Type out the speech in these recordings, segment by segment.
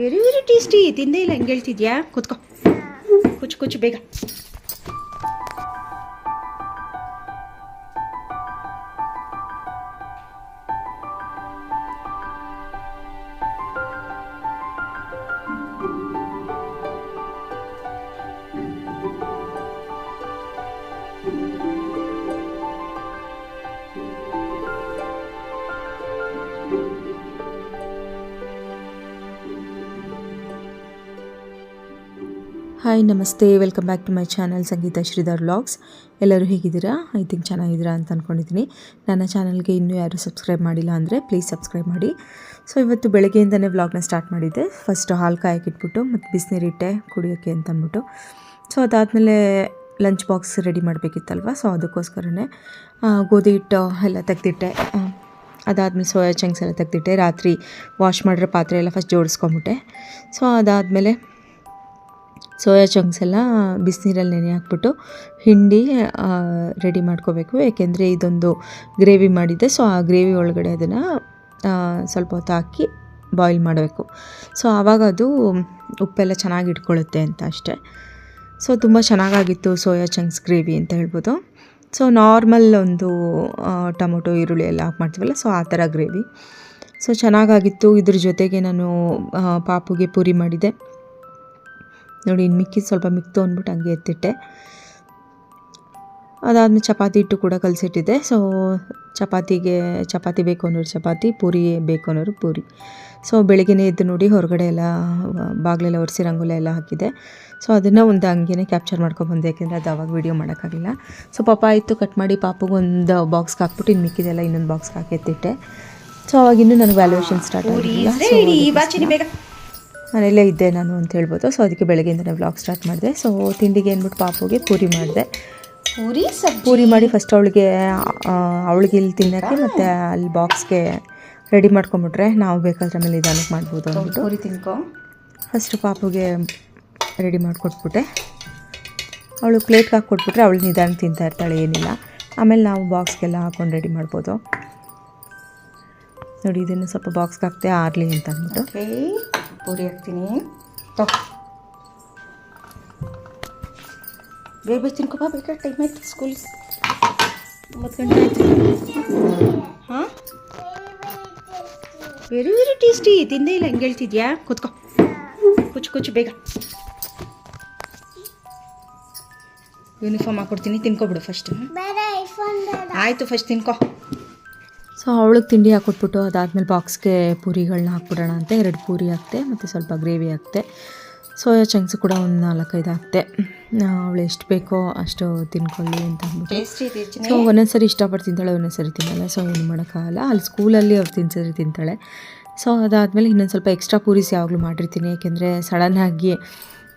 Very very tasty. ತಿಂದೇ ಇಲ್ಲ, ಹೆಂಗೆ ಹೇಳ್ತಿದ್ಯಾ? ಕೂತ್ಕೋ, ಕುಚ್ಚು ಕುಚ್ಚು ಬೇಗ. ಹಾಯ್ ನಮಸ್ತೆ, welcome back to my channel Sangeetha Sridhar vlogs. ಎಲ್ಲರೂ ಹೇಗಿದ್ದೀರಾ? ಐ ಥಿಂಕ್ ಚೆನ್ನಾಗಿದ್ದೀರಾ ಅಂತ ಅಂದ್ಕೊಂಡಿದ್ದೀನಿ. ನನ್ನ ಚಾನಲ್ಗೆ ಇನ್ನೂ ಯಾರು ಸಬ್ಸ್ಕ್ರೈಬ್ ಮಾಡಿಲ್ಲ ಅಂದರೆ ಪ್ಲೀಸ್ ಸಬ್ಸ್ಕ್ರೈಬ್ ಮಾಡಿ. ಸೊ ಇವತ್ತು ಬೆಳಗ್ಗೆಯಿಂದನೇ ವ್ಲಾಗ್ನ ಸ್ಟಾರ್ಟ್ ಮಾಡಿದ್ದೆ. ಫಸ್ಟ್ ಹಾಲು ಕಾಯಕ್ಕಿಟ್ಬಿಟ್ಟು ಮತ್ತು ಬಿಸಿನೀರಿಟ್ಟೆ ಕುಡಿಯೋಕ್ಕೆ ಅಂತ ಅಂದ್ಬಿಟ್ಟು. ಸೊ ಅದಾದಮೇಲೆ ಲಂಚ್ ಬಾಕ್ಸ್ ರೆಡಿ ಮಾಡಬೇಕಿತ್ತಲ್ವ, ಸೊ ಅದಕ್ಕೋಸ್ಕರನೇ ಗೋಧಿ ಹಿಟ್ಟು ಎಲ್ಲ ತೆಗೆದಿಟ್ಟೆ. ಅದಾದಮೇಲೆ ಸೋಯಾ ಚಂಕ್ಸ್ ಎಲ್ಲ ತೆಗೆದಿಟ್ಟೆ. ರಾತ್ರಿ ವಾಶ್ ಮಾಡಿರೋ ಪಾತ್ರೆ ಎಲ್ಲ ಫಸ್ಟ್ ಜೋಡಿಸ್ಕೊಂಬಿಟ್ಟೆ. ಸೊ ಅದಾದಮೇಲೆ ಸೋಯಾ ಚಂಕ್ಸ್ ಎಲ್ಲ ಬಿಸಿನೀರಲ್ಲಿ ನೆನೆ ಹಾಕ್ಬಿಟ್ಟು ಹಿಂಡಿ ರೆಡಿ ಮಾಡ್ಕೋಬೇಕು. ಏಕೆಂದರೆ ಇದೊಂದು ಗ್ರೇವಿ ಮಾಡಿದ್ದೆ. ಸೊ ಆ ಗ್ರೇವಿ ಒಳಗಡೆ ಅದನ್ನು ಸ್ವಲ್ಪ ಹೊತ್ತು ಹಾಕಿ ಬಾಯ್ಲ್ ಮಾಡಬೇಕು. ಸೊ ಆವಾಗ ಅದು ಉಪ್ಪೆಲ್ಲ ಚೆನ್ನಾಗಿ ಇಟ್ಕೊಳ್ಳುತ್ತೆ ಅಂತ ಅಷ್ಟೇ. ಸೊ ತುಂಬ ಚೆನ್ನಾಗಾಗಿತ್ತು ಸೋಯಾ ಚಂಕ್ಸ್ ಗ್ರೇವಿ ಅಂತ ಹೇಳ್ಬೋದು. ಸೊ ನಾರ್ಮಲ್ ಒಂದು ಟೊಮೊಟೊ ಈರುಳ್ಳಿ ಎಲ್ಲ ಹಾಕಿ ಮಾಡ್ತೀವಲ್ಲ, ಸೊ ಆ ಥರ ಗ್ರೇವಿ. ಸೊ ಚೆನ್ನಾಗಾಗಿತ್ತು. ಇದ್ರ ಜೊತೆಗೆ ನಾನು ಪಾಪುಗೆ ಪೂರಿ ಮಾಡಿದ್ದೆ ನೋಡಿ. ಇನ್ನು ಮಿಕ್ಕಿದ್ದು ಸ್ವಲ್ಪ ಮಿಕ್ತು ಅಂದ್ಬಿಟ್ಟು ಹಂಗೆ ಎತ್ತಿಟ್ಟೆ. ಅದಾದಮೇಲೆ ಚಪಾತಿ ಹಿಟ್ಟು ಕೂಡ ಕಲಸಿಟ್ಟಿದ್ದೆ. ಸೊ ಚಪಾತಿ ಬೇಕು ಅನ್ನೋರು ಚಪಾತಿ, ಪೂರಿ ಬೇಕು ಅನ್ನೋರು ಪೂರಿ. ಸೊ ಬೆಳಗ್ಗೆನೇ ಎದ್ದು ನೋಡಿ ಹೊರಗಡೆ ಎಲ್ಲ ಬಾಗಿಲೆಲ್ಲ ಒರೆಸಿ ರಂಗೋಲಿ ಎಲ್ಲ ಹಾಕಿದೆ. ಸೊ ಅದನ್ನು ಒಂದು ಹಂಗೇ ಕ್ಯಾಪ್ಚರ್ ಮಾಡ್ಕೊಬಂದೆ, ಯಾಕೆಂದರೆ ಅದು ಅವಾಗ ವೀಡಿಯೋ ಮಾಡೋಕ್ಕಾಗಲಿಲ್ಲ. ಸೊ ಪಾಪ ಆಯಿತು ಕಟ್ ಮಾಡಿ ಪಾಪಗೊಂದು ಬಾಕ್ಸ್ಗೆ ಹಾಕ್ಬಿಟ್ಟು ಇನ್ನು ಮಿಕ್ಕಿದೆಲ್ಲ ಇನ್ನೊಂದು ಬಾಕ್ಸ್ಗೆ ಹಾಕಿ ಎತ್ತಿಟ್ಟೆ. ಸೊ ಅವಾಗಿನ್ನೂ ನನಗೆ ವ್ಯಾಲ್ಯೂಯೇಷನ್ ಸ್ಟಾರ್ಟ್ ಆಗಿಲ್ಲ. ಮನೆಯಲ್ಲೇ ಇದ್ದೆ ನಾನು ಅಂತ ಹೇಳ್ಬೋದು. ಸೊ ಅದಕ್ಕೆ ಬೆಳಗ್ಗೆಯಿಂದನೇ ವ್ಲಾಗ್ ಸ್ಟಾರ್ಟ್ ಮಾಡಿದೆ. ಸೊ ತಿಂಡಿಗೆ ಅಂದ್ಬಿಟ್ಟು ಪಾಪುಗೆ ಪೂರಿ ಮಾಡಿದೆ. ಪೂರಿ ಮಾಡಿ ಫಸ್ಟ್ ಅವಳಿಗೆ ಇಲ್ಲಿ ತಿನ್ನೋಕ್ಕೆ ಮತ್ತು ಅಲ್ಲಿ ಬಾಕ್ಸ್ಗೆ ರೆಡಿ ಮಾಡ್ಕೊಂಬಿಟ್ರೆ ನಾವು ಬೇಕಾದ್ರೆ ಆಮೇಲೆ ನಿಧಾನಕ್ಕೆ ಮಾಡ್ಬೋದು ಅಂದ್ಬಿಟ್ಟು ಪೂರಿ ತಿನ್ಕೊ. ಫಸ್ಟ್ ಪಾಪುಗೆ ರೆಡಿ ಮಾಡಿಕೊಟ್ಬಿಟ್ಟೆ. ಅವಳು ಪ್ಲೇಟ್ಗೆ ಹಾಕ್ಕೊಟ್ಬಿಟ್ರೆ ಅವಳು ನಿಧಾನಕ್ಕೆ ತಿಂತಾ ಇರ್ತಾಳೆ, ಏನಿಲ್ಲ. ಆಮೇಲೆ ನಾವು ಬಾಕ್ಸ್ಗೆಲ್ಲ ಹಾಕ್ಕೊಂಡು ರೆಡಿ ಮಾಡ್ಬೋದು ನೋಡಿ. ಇದನ್ನು ಸ್ವಲ್ಪ ಬಾಕ್ಸ್ಗೆ ಹಾಕ್ತೆ ಆರಲಿ ಅಂತ ಅಂದ್ಬಿಟ್ಟು ಪೂರಿ ಹಾಕ್ತೀನಿ. ಬೇಗ ತಿನ್ಕೊಬಾ, ಬೇಕಾ ಟೈಮ್ ಆಯ್ತು. ಸ್ಕೂಲ್ 9 ಗಂಟೆ ಆಯ್ತು. ಹಾಂ, ವೆರಿ ವೆರಿ ಟೇಸ್ಟಿ. ತಿಂದೇ ಇಲ್ಲ, ಹೆಂಗೆ ಹೇಳ್ತಿದ್ಯಾ? ಕೂತ್ಕೋ, ಕುಚ್ಚು ಕುಚ್ಚು ಬೇಗ. ಯೂನಿಫಾರ್ಮ್ ಹಾಕ್ಕೊಡ್ತೀನಿ, ತಿನ್ಕೊಬಿಡು ಫಸ್ಟ್. ಆಯಿತು, ಫಸ್ಟ್ ತಿನ್ಕೋ. ಸೊ ಅವಳಿಗೆ ತಿಂಡಿ ಹಾಕ್ಕೊಟ್ಬಿಟ್ಟು ಅದಾದಮೇಲೆ ಬಾಕ್ಸ್ಗೆ ಪೂರಿಗಳನ್ನ ಹಾಕ್ಬಿಡೋಣ ಅಂತ 2 ಪೂರಿ ಹಾಕ್ತೆ ಮತ್ತು ಸ್ವಲ್ಪ ಗ್ರೇವಿ ಹಾಕ್ತೆ. ಸೋಯಾ ಚಂಕ್ಸ್ ಕೂಡ ಒಂದು 4-5 ಹಾಕ್ತೆ. ಅವಳು ಎಷ್ಟು ಬೇಕೋ ಅಷ್ಟು ತಿನ್ಕೊಳ್ಳಿ ಅಂತ ಅಂದ್ಬಿಟ್ಟು. ಸೊ ಒಂದೊಂದ್ಸರಿ ಇಷ್ಟಪಟ್ಟು ತಿಂತಾಳೆ, ಒಂದೊಂದ್ಸರಿ ತಿನ್ನಲ್ಲ. ಸೊ ಏನು ಮಾಡೋಕ್ಕಾಗಲ್ಲ. ಅಲ್ಲಿ ಸ್ಕೂಲಲ್ಲಿ ಅವ್ರು ತಿನ್ಸರಿ ತಿಂತಾಳೆ. ಸೊ ಅದಾದಮೇಲೆ ಇನ್ನೊಂದು ಸ್ವಲ್ಪ ಎಕ್ಸ್ಟ್ರಾ ಪೂರೀಸ್ ಯಾವಾಗಲೂ ಮಾಡಿರ್ತೀನಿ. ಏಕೆಂದರೆ ಸಡನ್ನಾಗಿ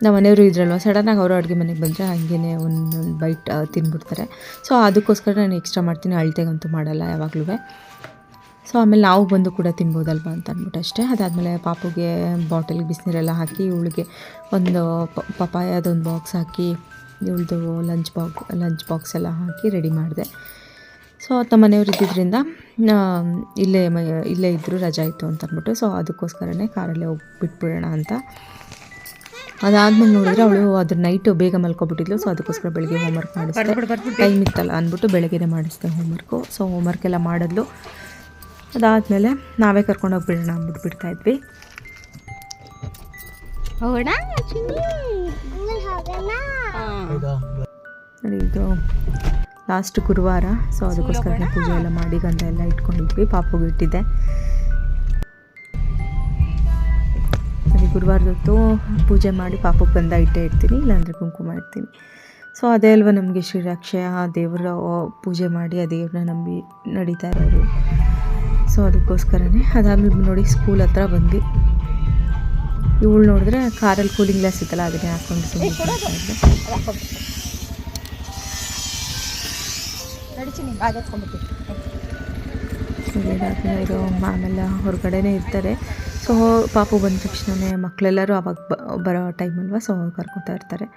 ನಮ್ಮ ಮನೆಯವರು ಇದ್ರಲ್ವ, ಸಡನ್ನಾಗಿ ಅವರು ಅಡುಗೆ ಮನೆಗೆ ಬಂದರೆ ಹಂಗೇ ಒಂದು ಬೈಟ್ ತಿಂದ್ಬಿಡ್ತಾರೆ. ಸೊ ಅದಕ್ಕೋಸ್ಕರ ನಾನು ಎಕ್ಸ್ಟ್ರಾ ಮಾಡ್ತೀನಿ, ಅಳತೆಗಂತೂ ಮಾಡಲ್ಲ ಯಾವಾಗಲೂ. ಸೊ ಆಮೇಲೆ ನಾವು ಬಂದು ಕೂಡ ತಿನ್ಬೋದಲ್ವ ಅಂತ ಅಂದ್ಬಿಟ್ಟು ಅಷ್ಟೇ. ಅದಾದಮೇಲೆ ಪಾಪುಗೆ ಬಾಟಲ್ಗೆ ಬಿಸಿನೀರೆಲ್ಲ ಹಾಕಿ ಇವಳಿಗೆ ಒಂದು ಪಪಾಯದೊಂದು ಬಾಕ್ಸ್ ಹಾಕಿ ಇವಳದು ಲಂಚ್ ಬಾಕ್ಸ್ ಎಲ್ಲ ಹಾಕಿ ರೆಡಿ ಮಾಡಿದೆ. ಸೊ ನಮ್ಮ ಮನೆಯವರು ಇದ್ದಿದ್ದರಿಂದ ಇಲ್ಲೇ ಇದ್ದರು, ರಜಾ ಇತ್ತು ಅಂತ ಅಂದ್ಬಿಟ್ಟು. ಸೊ ಅದಕ್ಕೋಸ್ಕರನೇ ಕಾರಲ್ಲೇ ಹೋಗಿ ಬಿಟ್ಬಿಡೋಣ ಅಂತ. ಅದಾದಮೇಲೆ ನೋಡಿದ್ರೆ ಅವಳು ಅದ್ರ ನೈಟು ಬೇಗ ಮಲ್ಕೊಬಿಟ್ಟಿದ್ಲು. ಸೊ ಅದಕ್ಕೋಸ್ಕರ ಬೆಳಗ್ಗೆ ಹೋಮ್ವರ್ಕ್ ಮಾಡಿಸ್ದೆ. ಟೈಮ್ ಇತ್ತಲ್ಲ ಅಂದ್ಬಿಟ್ಟು ಬೆಳಗ್ಗೆನೇ ಮಾಡಿಸ್ದೆ ಹೋಮ್ವರ್ಕು. ಸೊ ಹೋಮ್ವರ್ಕೆಲ್ಲ ಮಾಡಿದ್ಲು. ಅದಾದಮೇಲೆ ನಾವೇ ಕರ್ಕೊಂಡೋಗಿ ಬಿಡೋಣ ಅಂದ್ಬಿಟ್ಟು ಬಿಡ್ತಾಯಿದ್ವಿ. ನೋಡಿ ಇದು ಲಾಸ್ಟ್ ಗುರುವಾರ. ಸೊ ಅದಕ್ಕೋಸ್ಕರ ಪೂಜೆ ಎಲ್ಲ ಮಾಡಿ ಗಂಧ ಎಲ್ಲ ಇಟ್ಕೊಂಡಿದ್ವಿ. ಪಾಪುಗೆ ಇಟ್ಟಿದ್ದೆ. ಸರಿ, ಗುರುವಾರದೊತ್ತು ಪೂಜೆ ಮಾಡಿ ಪಾಪುಗೆ ಗಂಧ ಇಟ್ಟೇ ಇಡ್ತೀನಿ, ಇಲ್ಲಾಂದರೆ ಕುಂಕುಮ ಇಡ್ತೀನಿ. ಸೊ ಅದೇ ಅಲ್ವ ನಮಗೆ ಶ್ರೀರಕ್ಷೆ, ಆ ದೇವರ ಪೂಜೆ ಮಾಡಿ ಆ ದೇವ್ರನ್ನ ನಂಬಿ ನಡೀತಾ ಇರೋರು. ಸೊ ಅದಕ್ಕೋಸ್ಕರನೇ. ಅದಾದಮೇಲೆ ನೋಡಿ ಸ್ಕೂಲ್ ಹತ್ರ ಬಂದ್ವಿ. ಇವಳು ನೋಡಿದ್ರೆ ಕಾರಲ್ಲಿ ಕೂಲಿಂಗ್ ಗ್ಲಾಸ್ ಇತ್ತಲ್ಲ, ಅದನ್ನೇ ಹಾಕ್ಕೊಂಡು ಸುಮ್ಮನೆ ಇದು ಆಮೇಲೆ ಹೊರಗಡೆನೇ ಇರ್ತಾರೆ. ಸೊ ಪಾಪು ಬಂದ ತಕ್ಷಣವೇ ಮಕ್ಕಳೆಲ್ಲರೂ ಅವಾಗ ಬರೋ ಟೈಮ್ ಅಲ್ವಾ, ಸೊ ಕರ್ಕೊತಾ ಇರ್ತಾರೆ.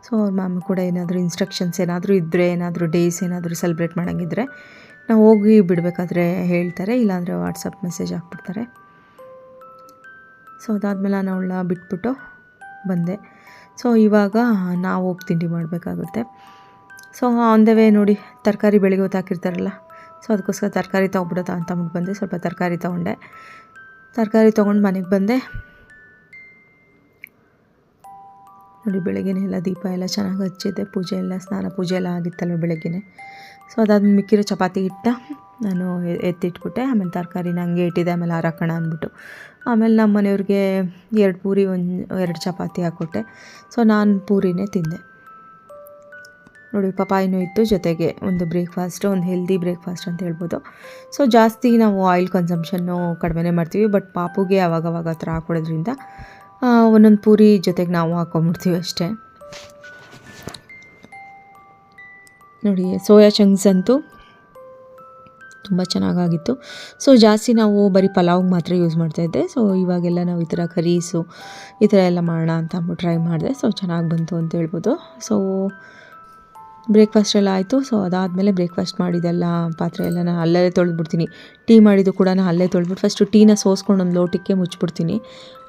ಸೊ ಅವ್ರ ಮಾಮಿ ಕೂಡ ಏನಾದರೂ ಇನ್ಸ್ಟ್ರಕ್ಷನ್ಸ್ ಏನಾದರೂ ಇದ್ದರೆ, ಏನಾದರೂ ಡೇಸ್ ಏನಾದರೂ ಸೆಲೆಬ್ರೇಟ್ ಮಾಡೋಂಗಿದ್ರೆ ನಾವು ಹೋಗಿ ಬಿಡಬೇಕಾದ್ರೆ ಹೇಳ್ತಾರೆ, ಇಲ್ಲಾಂದರೆ ವಾಟ್ಸಪ್ ಮೆಸೇಜ್ ಹಾಕ್ಬಿಡ್ತಾರೆ. ಸೊ ಅದಾದಮೇಲೆ ನಾನು ಅವಳನ್ನ ಬಿಟ್ಬಿಟ್ಟು ಬಂದೆ. ಸೊ ಇವಾಗ ನಾವು ಹೋಗಿ ತಿಂಡಿ ಮಾಡಬೇಕಾಗುತ್ತೆ. ಸೊ ಆನ್ ದ ವೇ ನೋಡಿ ತರಕಾರಿ ಬೆಳಿಗ್ಗೆ ಹೊತ್ತು ಹಾಕಿರ್ತಾರಲ್ಲ, ಸೊ ಅದಕ್ಕೋಸ್ಕರ ತರಕಾರಿ ತೊಗೊಬಿಡೋದ ಅಂತ ಅಂದ್ಬಿಟ್ಟು ಬಂದೆ. ಸ್ವಲ್ಪ ತರಕಾರಿ ತೊಗೊಂಡೆ. ತರಕಾರಿ ತೊಗೊಂಡು ಮನೆಗೆ ಬಂದೆ. ನೋಡಿ ಬೆಳಗ್ಗೆನೇ ಎಲ್ಲ ದೀಪ ಎಲ್ಲ ಚೆನ್ನಾಗಿ ಹಚ್ಚಿದ್ದೆ, ಪೂಜೆ ಎಲ್ಲ ಸ್ನಾನ ಪೂಜೆ ಎಲ್ಲ ಆಗಿತ್ತಲ್ವ ಬೆಳಗ್ಗೆನೇ. ಸೊ ಅದಾದ್ಮೇಲೆ ಮಿಕ್ಕಿರೋ ಚಪಾತಿ ಹಿಟ್ಟ ನಾನು ಎತ್ತಿಟ್ಬಿಟ್ಟೆ. ಆಮೇಲೆ ತರಕಾರಿನ ಹಂಗೆ ಇಟ್ಟಿದ್ದೆ. ಆಮೇಲೆ ಹಾರಾಕೋಣ ಅಂದ್ಬಿಟ್ಟು ಆಮೇಲೆ ನಮ್ಮ ಮನೆಯವ್ರಿಗೆ 2 ಪೂರಿ 2 ಚಪಾತಿ ಹಾಕ್ಕೊಟ್ಟೆ. ಸೊ ನಾನು ಪೂರಿನೇ ತಿಂದೆ. ನೋಡಿ ಪಪಾಯಿನೂ ಇತ್ತು, ಜೊತೆಗೆ ಒಂದು ಬ್ರೇಕ್ಫಾಸ್ಟ್, ಒಂದು ಹೆಲ್ದಿ ಬ್ರೇಕ್ಫಾಸ್ಟ್ ಅಂತ ಹೇಳ್ಬೋದು. ಸೊ ಜಾಸ್ತಿ ನಾವು ಆಯಿಲ್ ಕನ್ಸಂಪ್ಷನ್ನು ಕಡಿಮೆನೇ ಮಾಡ್ತೀವಿ, ಬಟ್ ಪಾಪುಗೆ ಅವಾಗವಾಗ ಆ ಥರ ಹಾಕ್ಕೊಡೋದ್ರಿಂದ ಒಂದೊಂದು ಪೂರಿ ಜೊತೆಗೆ ನಾವು ಹಾಕ್ಕೊಂಬಿಡ್ತೀವಿ ಅಷ್ಟೇ. ನೋಡಿ ಸೋಯಾ ಚಂಕ್ಸ್ ಅಂತೂ ತುಂಬ ಚೆನ್ನಾಗಾಗಿತ್ತು. ಸೊ ಜಾಸ್ತಿ ನಾವು ಬರೀ ಪಲಾವ್ಗೆ ಮಾತ್ರ ಯೂಸ್ ಮಾಡ್ತಾಯಿದ್ದೆ. ಸೊ ಇವಾಗೆಲ್ಲ ನಾವು ಈ ಥರ ಕರೀಸು ಈ ಥರ ಎಲ್ಲ ಮಾಡೋಣ ಅಂತ ಅಂದ್ಬಿಟ್ಟು ಟ್ರೈ ಮಾಡಿದೆ. ಸೊ ಚೆನ್ನಾಗಿ ಬಂತು ಅಂತ ಹೇಳ್ಬೋದು. ಸೊ ಬ್ರೇಕ್ಫಾಸ್ಟ್ ಎಲ್ಲ ಆಯಿತು. ಸೊ ಅದಾದಮೇಲೆ ಬ್ರೇಕ್ಫಾಸ್ಟ್ ಮಾಡಿದೆಲ್ಲ ಪಾತ್ರೆ ಎಲ್ಲ ನಾನು ಅಲ್ಲೇ ತೊಳೆದ್ಬಿಡ್ತೀನಿ. ಟೀ ಮಾಡಿದ್ದು ಕೂಡ ನಾನು ಅಲ್ಲೇ ತೊಳೆದ್ಬಿಟ್ಟು ಫಸ್ಟು ಟೀನ ಸೋಸ್ಕೊಂಡು ಒಂದು ಲೋಟಕ್ಕೆ ಮುಚ್ಚಿಬಿಡ್ತೀನಿ.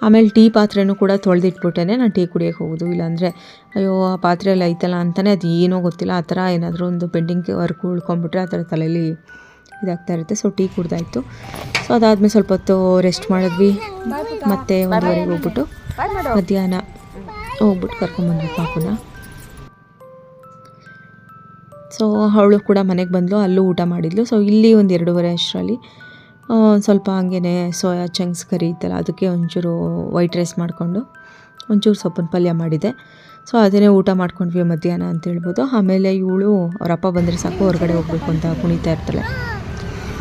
ಆಮೇಲೆ ಟೀ ಪಾತ್ರೆನೂ ಕೂಡ ತೊಳೆದಿಟ್ಬಿಟ್ಟೇ ನಾನು ಟೀ ಕುಡಿಯೋಕ್ಕೆ ಹೋಗೋದು. ಇಲ್ಲಾಂದರೆ ಅಯ್ಯೋ ಆ ಪಾತ್ರೆ ಎಲ್ಲ ಐತಲ್ಲ ಅಂತಲೇ ಅದು ಏನೋ ಗೊತ್ತಿಲ್ಲ, ಆ ಥರ ಏನಾದರೂ ಒಂದು ಪೆಂಡಿಂಗ್ ವರ್ಕ್ ಉಳ್ಕೊಂಬಿಟ್ರೆ ಆ ಥರ ತಲೆಯಲ್ಲಿ ಇದಾಗ್ತಾ ಇರುತ್ತೆ. So tea ಕುಡ್ದಾಯಿತು. ಸೊ ಅದಾದಮೇಲೆ ಸ್ವಲ್ಪ ಹೊತ್ತು ರೆಸ್ಟ್ ಮಾಡಿದ್ವಿ. ಮತ್ತು 1:30ಗೆ ಹೋಗ್ಬಿಟ್ಟು ಮಧ್ಯಾಹ್ನ ಹೋಗ್ಬಿಟ್ಟು ಕರ್ಕೊಂಬಂದ್ವಿ ಪಾಪುನ. ಸೊ ಅವಳು ಕೂಡ ಮನೆಗೆ ಬಂದಳು, ಅಲ್ಲೂ ಊಟ ಮಾಡಿದ್ಲು. ಸೊ ಇಲ್ಲಿ ಒಂದು 2:30 ಅಷ್ಟರಲ್ಲಿ ಸ್ವಲ್ಪ ಹಂಗೇ ಸೋಯಾ ಚಂಕ್ಸ್ ಕರಿ ಇತ್ತಲ್ಲ, ಅದಕ್ಕೆ ಒಂಚೂರು ವೈಟ್ ರೈಸ್ ಮಾಡಿಕೊಂಡು ಒಂಚೂರು ಸೊಪ್ಪಿನ ಪಲ್ಯ ಮಾಡಿದೆ. ಸೊ ಅದನ್ನೇ ಊಟ ಮಾಡ್ಕೊಂಡ್ವಿ ಮಧ್ಯಾಹ್ನ ಅಂತ ಹೇಳ್ಬೋದು. ಆಮೇಲೆ ಇವಳು ಅವರಪ್ಪ ಬಂದರೆ ಸಾಕು ಹೊರಗಡೆ ಹೋಗ್ಬೇಕು ಅಂತ ಕುಣಿತಾ ಇರ್ತಾಳೆ.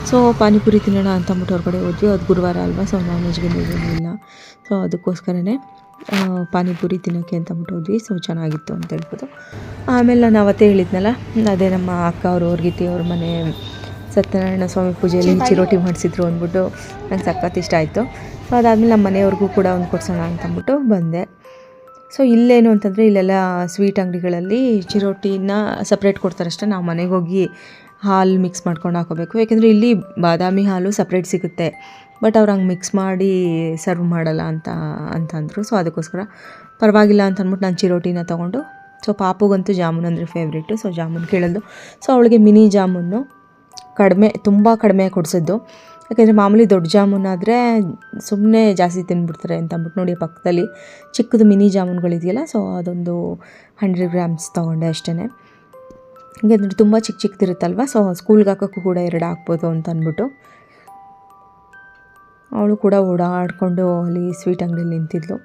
ಸೊ ಪಾನಿಪುರಿ ತಿನ್ನೋಣ ಅಂತ ಅಂದ್ಬಿಟ್ಟು ಹೊರಗಡೆ ಹೋದ್ವಿ. ಅದು ಗುರುವಾರ ಅಲ್ವಾ, ಸೊ ನಾನ್ ವೆಜ್ಗೆ ಇಲ್ಲ. ಸೊ ಅದಕ್ಕೋಸ್ಕರನೇ ಪಾನಿಪುರಿ ತಿನ್ನೋಕ್ಕೆ ಅಂತ ಅಂದ್ಬಿಟ್ಟು ಹೋದ್ವಿ. ಸೊ ಚೆನ್ನಾಗಿತ್ತು ಅಂತ ಹೇಳ್ಬೋದು. ಆಮೇಲೆ ನಾನು ಅವತ್ತೇ ಹೇಳಿದ್ನಲ್ಲ, ಅದೇ ನಮ್ಮ ಅಕ್ಕ ಅವರು ಗೀತಿ ಅವ್ರ ಮನೆ ಸತ್ಯನಾರಾಯಣ ಸ್ವಾಮಿ ಪೂಜೆಯಲ್ಲಿ ಚಿರೋಟಿ ಮಾಡಿಸಿದ್ರು ಅಂದ್ಬಿಟ್ಟು ನಂಗೆ ಸಖತ್ ಇಷ್ಟ ಆಯಿತು. ಸೊ ಅದಾದಮೇಲೆ ನಮ್ಮ ಮನೆಯವ್ರಿಗೂ ಕೂಡ ಒಂದು ಕೊಡ್ಸೋಣ ಅಂತ ಅಂದ್ಬಿಟ್ಟು ಬಂದೆ. ಸೊ ಇಲ್ಲೇನು ಅಂತಂದರೆ ಇಲ್ಲೆಲ್ಲ ಸ್ವೀಟ್ ಅಂಗಡಿಗಳಲ್ಲಿ ಚಿರೋಟಿನ ಸಪ್ರೇಟ್ ಕೊಡ್ತಾರಷ್ಟೇ. ನಾವು ಮನೆಗೆ ಹೋಗಿ ಹಾಲು ಮಿಕ್ಸ್ ಮಾಡ್ಕೊಂಡು ಹಾಕೋಬೇಕು. ಯಾಕೆಂದರೆ ಇಲ್ಲಿ ಬಾದಾಮಿ ಹಾಲು ಸಪ್ರೇಟ್ ಸಿಗುತ್ತೆ, ಬಟ್ ಅವ್ರು ಹಂಗೆ ಮಿಕ್ಸ್ ಮಾಡಿ ಸರ್ವ್ ಮಾಡಲ್ಲ ಅಂತಂದರು. ಸೊ ಅದಕ್ಕೋಸ್ಕರ ಪರವಾಗಿಲ್ಲ ಅಂತ ಅಂದ್ಬಿಟ್ಟು ನಾನು ಚಿರೋಟಿನ ತೊಗೊಂಡು, ಸೊ ಪಾಪುಗಂತೂ ಜಾಮೂನ್ ಅಂದರೆ ಫೇವ್ರೇಟು. ಸೊ ಜಾಮೂನ್ ಕೇಳಿದ್ಲು. ಸೊ ಅವಳಿಗೆ ಮಿನಿ ಜಾಮೂನು ತುಂಬ ಕಡಿಮೆ ಕೊಡಿಸಿದ್ದು. ಯಾಕೆಂದರೆ ಮಾಮೂಲಿ ದೊಡ್ಡ ಜಾಮೂನ್ ಆದರೆ ಸುಮ್ಮನೆ ಜಾಸ್ತಿ ತಿಂದ್ಬಿಡ್ತಾರೆ ಅಂತ ಅಂದ್ಬಿಟ್ಟು ನೋಡಿ ಪಕ್ಕದಲ್ಲಿ ಚಿಕ್ಕದು ಮಿನಿ ಜಾಮೂನ್ಗಳಿದೆಯಲ್ಲ, ಸೊ ಅದೊಂದು 100 ಗ್ರಾಮ್ಸ್ ತೊಗೊಂಡೆ ಅಷ್ಟೇ. ಹಂಗೆ ತುಂಬ ಚಿಕ್ಕದಿರುತ್ತಲ್ವ, ಸೊ ಸ್ಕೂಲ್ಗೆ ಹಾಕೋಕ್ಕೂ ಕೂಡ 2 ಹಾಕ್ಬೋದು ಅಂತ ಅಂದ್ಬಿಟ್ಟು ಅವಳು ಕೂಡ ಓಡಾಡಿಕೊಂಡು ಅಲ್ಲಿ ಸ್ವೀಟ್ ಅಂಗಡಿಯಲ್ಲಿ ನಿಂತಿದ್ಲು.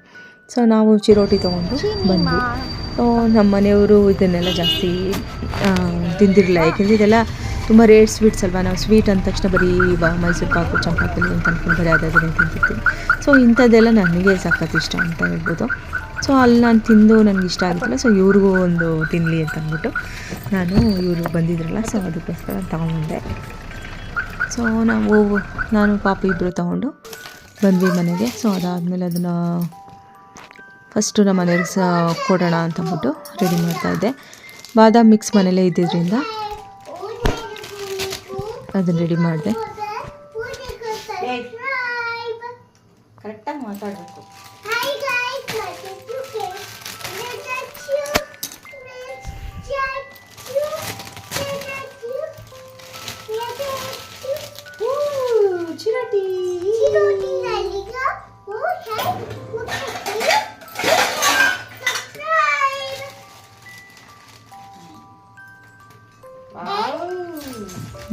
ಸೊ ನಾವು ಚಿರೋಟಿ ತೊಗೊಂಡು ಬಂದ್ವಿ. ಸೊ ನಮ್ಮ ಮನೆಯವರು ಇದನ್ನೆಲ್ಲ ಜಾಸ್ತಿ ತಿಂದಿರಲಿಲ್ಲ, ಯಾಕೆಂದರೆ ಇದೆಲ್ಲ ತುಂಬ ರೇರ್ ಸ್ವೀಟ್ಸ್ ಅಲ್ವಾ. ನಾವು ಸ್ವೀಟ್ ಅಂದ ತಕ್ಷಣ ಬರೀ ಮೈಸೂರು ಪಾಕು ಚಂಪಾಕಲಿ ಅಂತ ಅಂದ್ಕೊಂಡು ಬರೀ ಅದನ್ನೇ ತಿಂತಿರ್ತೀವಿ. ಸೊ ಇಂಥದ್ದೆಲ್ಲ ನನಗೆ ಸಖತ್ ಇಷ್ಟ ಅಂತ ಹೇಳ್ಬೋದು. ಸೊ ಅಲ್ಲಿ ನಾನು ತಿಂದು ನನಗೆ ಇಷ್ಟ ಆಗಿತ್ತಲ್ಲ, ಸೊ ಇವ್ರಿಗೂ ಒಂದು ತಿನ್ನಲಿ ಅಂತ ಅಂದ್ಬಿಟ್ಟು ಇವರು ಬಂದಿದ್ರಲ್ಲ, ಸೊ ಅದಕ್ಕೋಸ್ಕರ ತೊಗೊಂಬಂದೆ. ಸೊ ನಾನು ಪಾಪು ಇಬ್ಬರು ತೊಗೊಂಡು ಬಂದ್ವಿ ಮನೆಗೆ. ಸೊ ಅದಾದಮೇಲೆ ಅದನ್ನು ಫಸ್ಟು ನಮ್ಮ ಮನೆಯವ್ರಿಗೆ ಕೊಡೋಣ ಅಂತಂದ್ಬಿಟ್ಟು ರೆಡಿ ಮಾಡ್ತಾಯಿದ್ದೆ. ಬಾದಾಮ್ ಮಿಕ್ಸ್ ಮನೇಲೇ ಇದ್ದಿದ್ದರಿಂದ ಅದನ್ನು ರೆಡಿ ಮಾಡಿದೆ. ಕರೆಕ್ಟಾಗಿ ಮಾತಾಡಬೇಕು.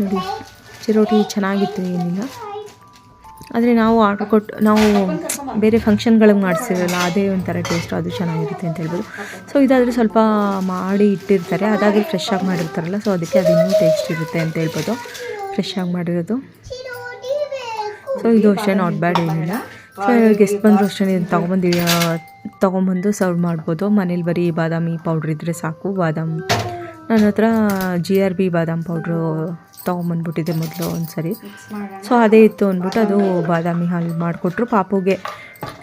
ನೋಡಿ ಚಿರೋಟಿ ಚೆನ್ನಾಗಿತ್ತು, ಏನಿಲ್ಲ. ಆದರೆ ನಾವು ಆರ್ಡ್ರ್ ಕೊಟ್ಟು ನಾವು ಬೇರೆ ಫಂಕ್ಷನ್ಗಳಿಗೆ ಮಾಡಿಸಿರಲ್ಲ, ಅದೇ ಒಂಥರ ಟೇಸ್ಟು, ಅದು ಚೆನ್ನಾಗಿರುತ್ತೆ ಅಂತ ಹೇಳ್ಬೋದು. ಸೊ ಇದಾದರೆ ಸ್ವಲ್ಪ ಮಾಡಿ ಇಟ್ಟಿರ್ತಾರೆ, ಅದಾದರೆ ಫ್ರೆಶ್ ಆಗಿ ಮಾಡಿರ್ತಾರಲ್ಲ, ಸೊ ಅದಕ್ಕೆ ಅದು ಇನ್ನೂ ಟೇಸ್ಟ್ ಇರುತ್ತೆ ಅಂತ ಹೇಳ್ಬೋದು, ಫ್ರೆಶ್ ಆಗಿ ಮಾಡಿರೋದು. ಸೊ ಇದು ಅಷ್ಟೇ ನಾಟ್ ಬ್ಯಾಡ್, ಏನಿಲ್ಲ. ಸೊ ಗೆಸ್ಟ್ ಬಂದರೂ ಅಷ್ಟೇ ಇದನ್ನು ತೊಗೊಂಬಂದು ಸರ್ವ್ ಮಾಡ್ಬೋದು. ಮನೇಲಿ ಬರೀ ಬಾದಾಮಿ ಪೌಡ್ರ್ ಇದ್ದರೆ ಸಾಕು. ನನ್ನ ಹತ್ರ GRB ಬಾದಾಮ್ ಪೌಡ್ರು ತೊಗೊಂಬಂದ್ಬಿಟ್ಟಿದೆ ಮೊದಲು ಒಂದು ಸರಿ. ಸೊ ಅದೇ ಇತ್ತು ಅಂದ್ಬಿಟ್ಟು ಅದು ಬಾದಾಮಿ ಹಾಲು ಮಾಡಿಕೊಟ್ರು ಪಾಪುಗೆ.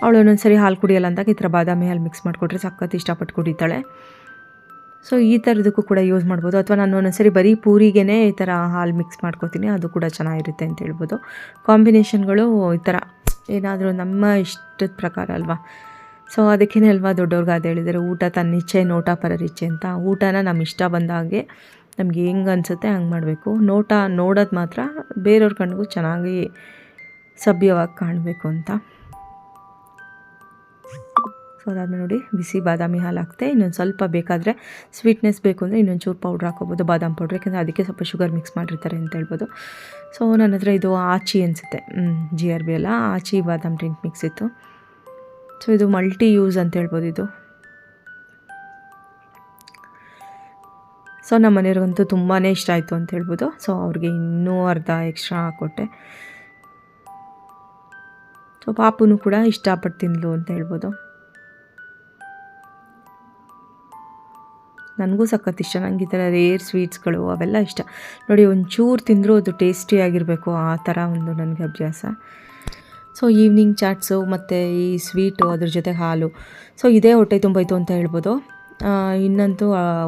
ಅವಳು ಒಂದೊಂದು ಸರಿ ಹಾಲು ಕುಡಿಯಲ್ಲ ಅಂದಾಗ ಈ ಥರ ಬಾದಾಮಿ ಹಾಲು ಮಿಕ್ಸ್ ಮಾಡಿಕೊಟ್ರೆ ಸಖತ್ ಇಷ್ಟಪಟ್ಟು ಕುಡಿತಾಳೆ. ಸೊ ಈ ಥರದಕ್ಕೂ ಕೂಡ ಯೂಸ್ ಮಾಡ್ಬೋದು. ಅಥವಾ ನಾನು ಒಂದೊಂದು ಸರಿ ಬರೀ ಪೂರಿಗೇ ಈ ಥರ ಹಾಲು ಮಿಕ್ಸ್ ಮಾಡ್ಕೊತೀನಿ, ಅದು ಕೂಡ ಚೆನ್ನಾಗಿರುತ್ತೆ ಅಂತ ಹೇಳ್ಬೋದು. ಕಾಂಬಿನೇಷನ್ಗಳು ಈ ಥರ ಏನಾದರೂ ನಮ್ಮ ಇಷ್ಟದ ಪ್ರಕಾರ ಅಲ್ವಾ. ಸೊ ಅದಕ್ಕೇ ಅಲ್ವಾ ದೊಡ್ಡವ್ರಿಗೆ ಅದು ಹೇಳಿದ್ದಾರೆ, ಊಟ ತನ್ನಿಚ್ಛೆ ನೋಟ ಪರರಿಚ್ಛೆ ಅಂತ. ಊಟನ ನಮ್ಮ ಇಷ್ಟ ಬಂದ ಹಾಗೆ ನಮ್ಗೆ ಹೆಂಗೆ ಅನಿಸುತ್ತೆ ಹಂಗೆ ಮಾಡಬೇಕು. ನೋಟ ನೋಡೋದು ಮಾತ್ರ ಬೇರೆಯವ್ರ ಕಣ್ಣಿಗೂ ಚೆನ್ನಾಗಿ ಸಭ್ಯವಾಗಿ ಕಾಣಬೇಕು ಅಂತ. ಸೊ ಅದಾದಮೇಲೆ ನೋಡಿ ಬಿಸಿ ಬಾದಾಮಿ ಹಾಲು ಹಾಕ್ತೆ. ಇನ್ನೊಂದು ಸ್ವಲ್ಪ ಬೇಕಾದರೆ ಸ್ವೀಟ್ನೆಸ್ ಬೇಕು ಅಂದರೆ ಇನ್ನೊಂದು ಚೂರು ಪೌಡ್ರ್ ಹಾಕೋಬೋದು, ಬಾದಾಮ್ ಪೌಡ್ರ್, ಯಾಕೆಂದರೆ ಅದಕ್ಕೆ ಸ್ವಲ್ಪ ಶುಗರ್ ಮಿಕ್ಸ್ ಮಾಡಿರ್ತಾರೆ ಅಂತ ಹೇಳ್ಬೋದು. ಸೊ ನನ್ನ ಹತ್ರ ಇದು ಆಚಿ ಅನಿಸುತ್ತೆ, GRB ಅಲ್ಲ, ಆಚಿ ಬಾದಾಮ್ ಡ್ರಿಂಕ್ ಮಿಕ್ಸ್ ಇತ್ತು. ಸೊ ಇದು ಮಲ್ಟಿ ಯೂಸ್ ಅಂತ ಹೇಳ್ಬೋದು ಇದು. ಸೊ ನಮ್ಮ ಮನೆಯವ್ರಿಗಂತೂ ತುಂಬಾ ಇಷ್ಟ ಆಯಿತು ಅಂತ ಹೇಳ್ಬೋದು. ಸೊ ಅವ್ರಿಗೆ ಇನ್ನೂ ಅರ್ಧ ಎಕ್ಸ್ಟ್ರಾ ಹಾಕ್ಕೊಟ್ಟೆ. ಸೊ ಪಾಪುನು ಕೂಡ ಇಷ್ಟಪಟ್ಟು ತಿಂದ್ಲು ಅಂತ ಹೇಳ್ಬೋದು. ನನಗೂ ಸಖತ್ ಇಷ್ಟ, ನನಗೆ ಈ ಥರ ರೇರ್ ಸ್ವೀಟ್ಸ್ಗಳು ಅವೆಲ್ಲ ಇಷ್ಟ. ನೋಡಿ ಒಂಚೂರು ತಿಂದರೂ ಅದು ಟೇಸ್ಟಿಯಾಗಿರಬೇಕು, ಆ ಥರ ಒಂದು ನನಗೆ ಅಭ್ಯಾಸ. ಸೊ ಈವ್ನಿಂಗ್ ಚಾಟ್ಸು ಮತ್ತು ಈ ಸ್ವೀಟು ಅದ್ರ ಜೊತೆ ಹಾಲು, ಸೊ ಇದೇ ಹೊಟ್ಟೆ ತುಂಬೋಯ್ತು ಅಂತ ಹೇಳ್ಬೋದು. ಇನ್ನಂತೂ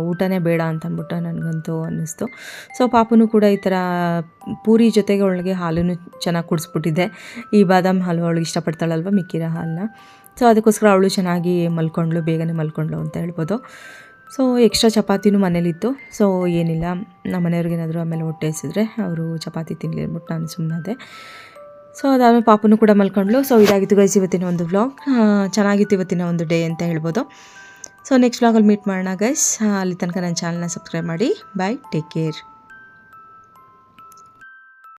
ಊಟನೇ ಬೇಡ ಅಂತ ಅಂದ್ಬಿಟ್ಟು ನನಗಂತೂ ಅನ್ನಿಸ್ತು. ಸೊ ಪಾಪುನು ಕೂಡ ಈ ಥರ ಪೂರಿ ಜೊತೆಗೆ ಅವಳಿಗೆ ಹಾಲನ್ನು ಚೆನ್ನಾಗಿ ಕುಡಿಸ್ಬಿಟ್ಟಿದ್ದೆ. ಈ ಬಾದಾಮ್ ಹಾಲು ಅವಳಿಗೆ ಇಷ್ಟಪಡ್ತಾಳಲ್ವ ಮಿಕ್ಕಿರೋ ಹಾಲನ್ನ. ಸೊ ಅದಕ್ಕೋಸ್ಕರ ಅವಳು ಚೆನ್ನಾಗಿ ಮಲ್ಕೊಂಡ್ಳು, ಬೇಗನೆ ಮಲ್ಕೊಂಡ್ಳು ಅಂತ ಹೇಳ್ಬೋದು. ಸೊ ಎಕ್ಸ್ಟ್ರಾ ಚಪಾತಿನೂ ಮನೇಲಿತ್ತು. ಸೊ ಏನಿಲ್ಲ, ನಮ್ಮ ಮನೆಯವ್ರಿಗೇನಾದರೂ ಆಮೇಲೆ ಹೊಟ್ಟೆ ಹಸಿದ್ರೆ ಅವರು ಚಪಾತಿ ತಿನ್ನಲಿ ಅಂದ್ಬಿಟ್ಟು ನಾನು ಸುಮ್ಮನೆ. ಸೊ ಅದಾದಮೇಲೆ ಪಾಪುನು ಕೂಡ ಮಲ್ಕೊಂಡ್ಳು. ಸೊ ಇದಾಗಿತ್ತು ಗೈಸ್ ಇವತ್ತಿನ ಒಂದು ವ್ಲಾಗ್. ಚೆನ್ನಾಗಿತ್ತು ಇವತ್ತಿನ ಒಂದು ಡೇ ಅಂತ ಹೇಳ್ಬೋದು. ಸೊ ನೆಕ್ಸ್ಟ್ ವ್ಲಾಗಲ್ಲಿ ಮೀಟ್ ಮಾಡೋಣ ಗೈಸ್. ಅಲ್ಲಿ ತನಕ ನನ್ನ ಚಾನಲ್ನ ಸಬ್ಸ್ಕ್ರೈಬ್ ಮಾಡಿ. ಬಾಯ್, ಟೇಕ್ ಕೇರ್.